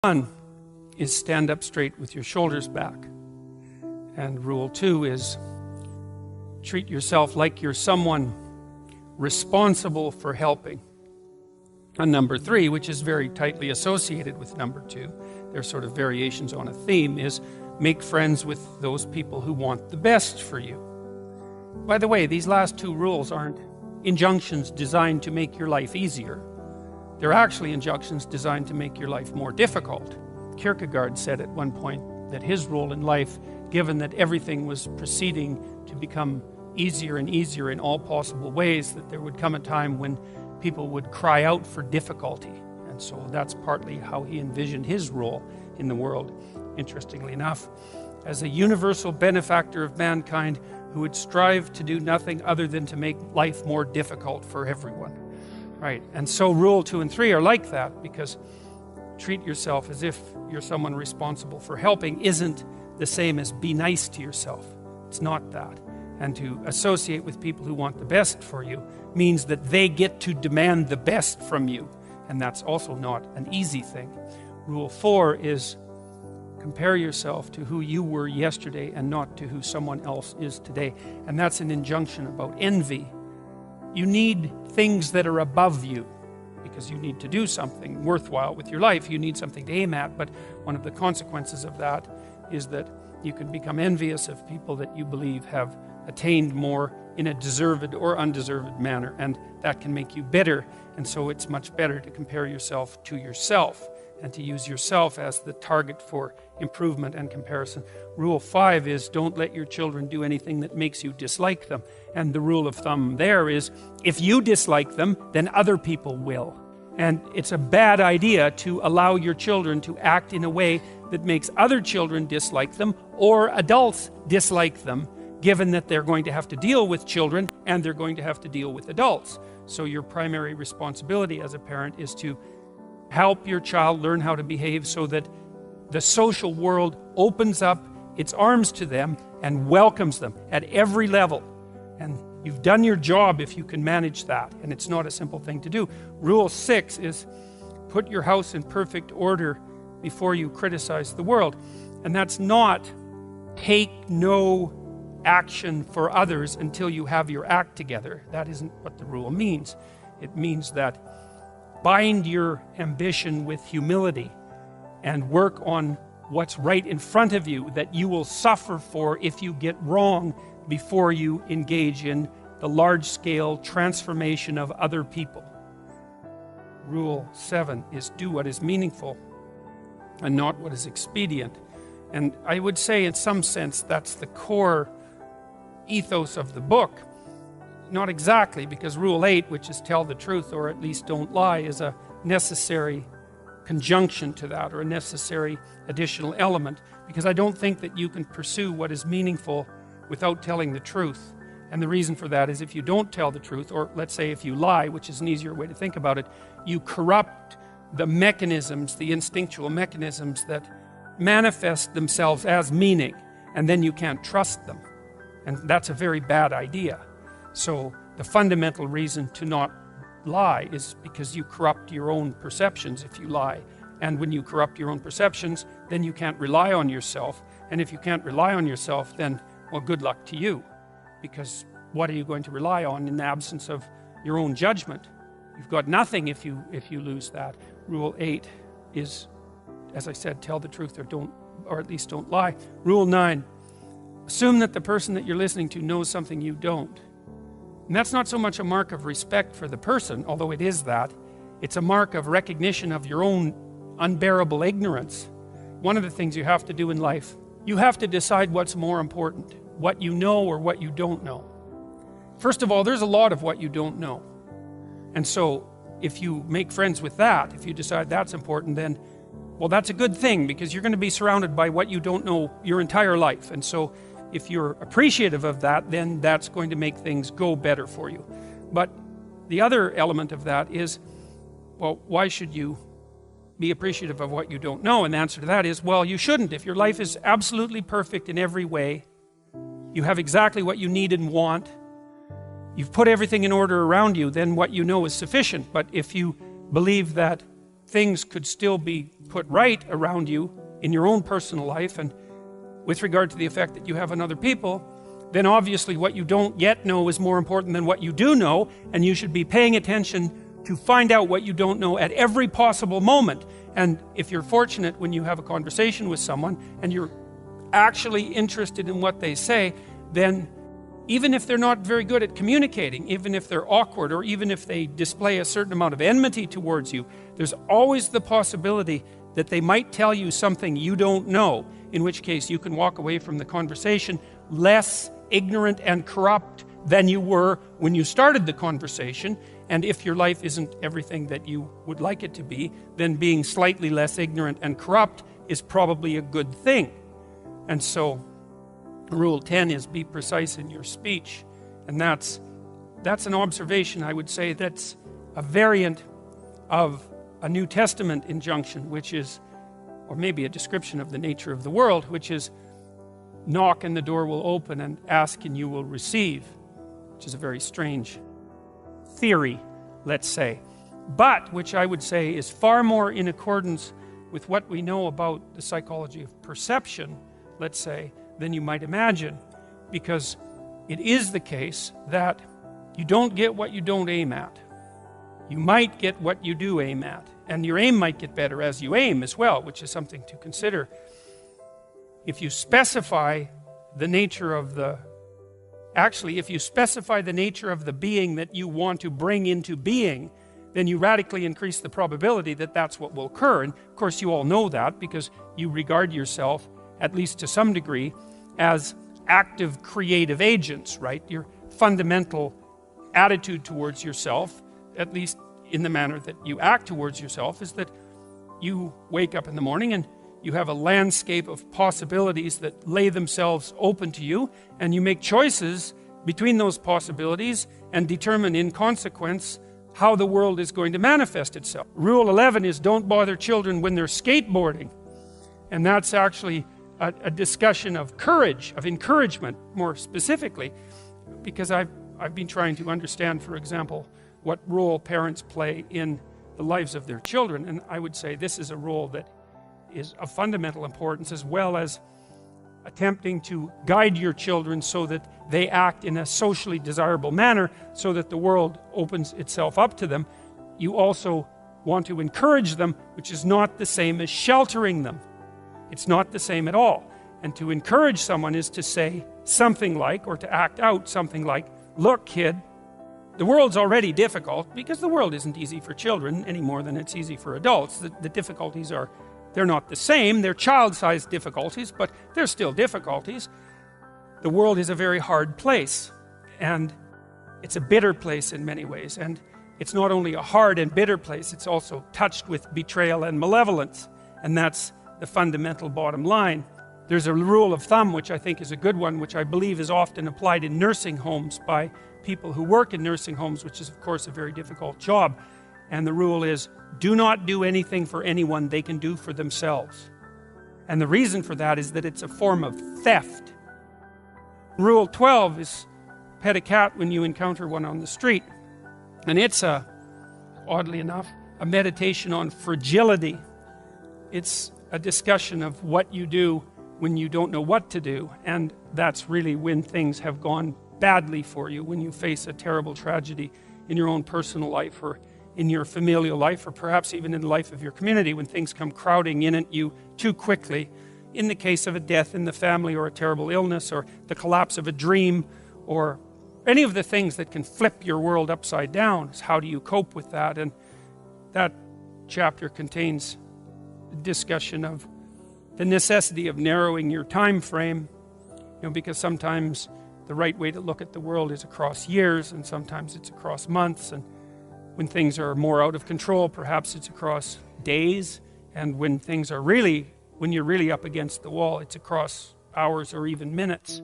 1 is stand up straight with your shoulders back. And rule 2 is treat yourself like you're someone responsible for helping. And number 3, which is very tightly associated with number 2, they're sort of variations on a theme, is make friends with those people who want the best for you. By the way, these last 2 rules aren't injunctions designed to make your life easier. They're actually injunctions designed to make your life more difficult. Kierkegaard said at one point that his role in life, given that everything was proceeding to become easier and easier in all possible ways, that there would come a time when people would cry out for difficulty. And so that's partly how he envisioned his role in the world, interestingly enough, as a universal benefactor of mankind who would strive to do nothing other than to make life more difficult for everyone. Right, and so rule 2 and 3 are like that, because treat yourself as if you're someone responsible for helping isn't the same as be nice to yourself. It's not that. And to associate with people who want the best for you means that they get to demand the best from you. And that's also not an easy thing. Rule 4 is compare yourself to who you were yesterday and not to who someone else is today. And that's an injunction about envy. You need things that are above you because you need to do something worthwhile with your life. You need something to aim at, but one of the consequences of that is that you can become envious of people that you believe have attained more in a deserved or undeserved manner, and that can make you bitter. And so it's much better to compare yourself to yourself and to use yourself as the target for improvement and comparison. Rule 5 is don't let your children do anything that makes you dislike them. And the rule of thumb there is if you dislike them, then other people will. And it's a bad idea to allow your children to act in a way that makes other children dislike them or adults dislike them, given that they're going to have to deal with children and they're going to have to deal with adults. So your primary responsibility as a parent is to help your child learn how to behave so that the social world opens up its arms to them and welcomes them at every level. And you've done your job if you can manage that. And it's not a simple thing to do. Rule 6 is put your house in perfect order before you criticize the world. And that's not take no action for others until you have your act together. That isn't what the rule means. It means that bind your ambition with humility and work on what's right in front of you that you will suffer for if you get wrong before you engage in the large-scale transformation of other people. Rule 7 is do what is meaningful and not what is expedient. And I would say in some sense that's the core ethos of the book. Not exactly, because rule 8, which is tell the truth or at least don't lie, is a necessary conjunction to that, or a necessary additional element, because I don't think that you can pursue what is meaningful without telling the truth. And the reason for that is if you don't tell the truth, or let's say if you lie, which is an easier way to think about it, you corrupt the mechanisms, the instinctual mechanisms that manifest themselves as meaning, and then you can't trust them. And that's a very bad idea. So the fundamental reason to not lie is because you corrupt your own perceptions if you lie. And when you corrupt your own perceptions, then you can't rely on yourself. And if you can't rely on yourself, then, well, good luck to you. Because what are you going to rely on in the absence of your own judgment? You've got nothing if you lose that. Rule 8 is, as I said, tell the truth or at least don't lie. Rule 9, assume that the person that you're listening to knows something you don't. And that's not so much a mark of respect for the person, although it is that. It's a mark of recognition of your own unbearable ignorance. One of the things you have to do in life, you have to decide what's more important, what you know or what you don't know. First of all, there's a lot of what you don't know. And so if you make friends with that, if you decide that's important, then, well, that's a good thing, because you're going to be surrounded by what you don't know your entire life. And so if you're appreciative of that, then that's going to make things go better for you. But the other element of that is, well, why should you be appreciative of what you don't know? And the answer to that is, well, you shouldn't. If your life is absolutely perfect in every way, you have exactly what you need and want, you've put everything in order around you, then what you know is sufficient. But if you believe that things could still be put right around you in your own personal life, and with regard to the effect that you have on other people, then obviously what you don't yet know is more important than what you do know, and you should be paying attention to find out what you don't know at every possible moment. And if you're fortunate when you have a conversation with someone and you're actually interested in what they say, then even if they're not very good at communicating, even if they're awkward, or even if they display a certain amount of enmity towards you, there's always the possibility that they might tell you something you don't know, in which case you can walk away from the conversation less ignorant and corrupt than you were when you started the conversation. And if your life isn't everything that you would like it to be, then being slightly less ignorant and corrupt is probably a good thing. And so Rule 10 is be precise in your speech. And that's an observation, I would say, that's a variant of a New Testament injunction, which is, or maybe a description of the nature of the world, which is knock and the door will open, and ask and you will receive, which is a very strange theory, let's say, but which I would say is far more in accordance with what we know about the psychology of perception, let's say, than you might imagine, because it is the case that you don't get what you don't aim at. You might get what you do aim at, and your aim might get better as you aim as well, which is something to consider. If you specify the nature of the being that you want to bring into being, then you radically increase the probability that that's what will occur. And of course you all know that because you regard yourself, at least to some degree, as active creative agents, right? Your fundamental attitude towards yourself, at least in the manner that you act towards yourself, is that you wake up in the morning and you have a landscape of possibilities that lay themselves open to you, and you make choices between those possibilities and determine in consequence how the world is going to manifest itself. Rule 11 is don't bother children when they're skateboarding. And that's actually a discussion of courage, of encouragement more specifically, because I've been trying to understand, for example, what role parents play in the lives of their children. And I would say this is a role that is of fundamental importance, as well as attempting to guide your children so that they act in a socially desirable manner so that the world opens itself up to them. You also want to encourage them, which is not the same as sheltering them. It's not the same at all. And to encourage someone is to say something like, or to act out something like, look, kid, the world's already difficult, because the world isn't easy for children any more than it's easy for adults. The difficulties they're not the same. They're child-sized difficulties, but they're still difficulties. The world is a very hard place, and it's a bitter place in many ways. And it's not only a hard and bitter place, it's also touched with betrayal and malevolence. And that's the fundamental bottom line. There's a rule of thumb, which I think is a good one, which I believe is often applied in nursing homes by people who work in nursing homes, which is, of course, a very difficult job. And the rule is, do not do anything for anyone they can do for themselves. And the reason for that is that it's a form of theft. Rule 12 is pet a cat when you encounter one on the street. And it's oddly enough, a meditation on fragility. It's a discussion of what you do when you don't know what to do. And that's really when things have gone badly for you, when you face a terrible tragedy in your own personal life, or in your familial life, or perhaps even in the life of your community, when things come crowding in at you too quickly. In the case of a death in the family, or a terrible illness, or the collapse of a dream, or any of the things that can flip your world upside down. How do you cope with that? And that chapter contains a discussion of the necessity of narrowing your time frame, because sometimes the right way to look at the world is across years, and sometimes it's across months, and when things are more out of control, perhaps it's across days, and when you're really up against the wall, it's across hours or even minutes.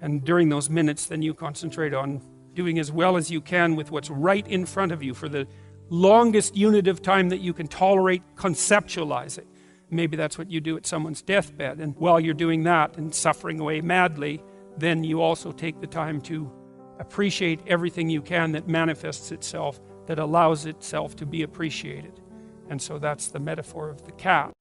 And during those minutes, then you concentrate on doing as well as you can with what's right in front of you for the longest unit of time that you can tolerate conceptualizing. Maybe that's what you do at someone's deathbed, and while you're doing that and suffering away madly, then you also take the time to appreciate everything you can that manifests itself, that allows itself to be appreciated. And so that's the metaphor of the cat.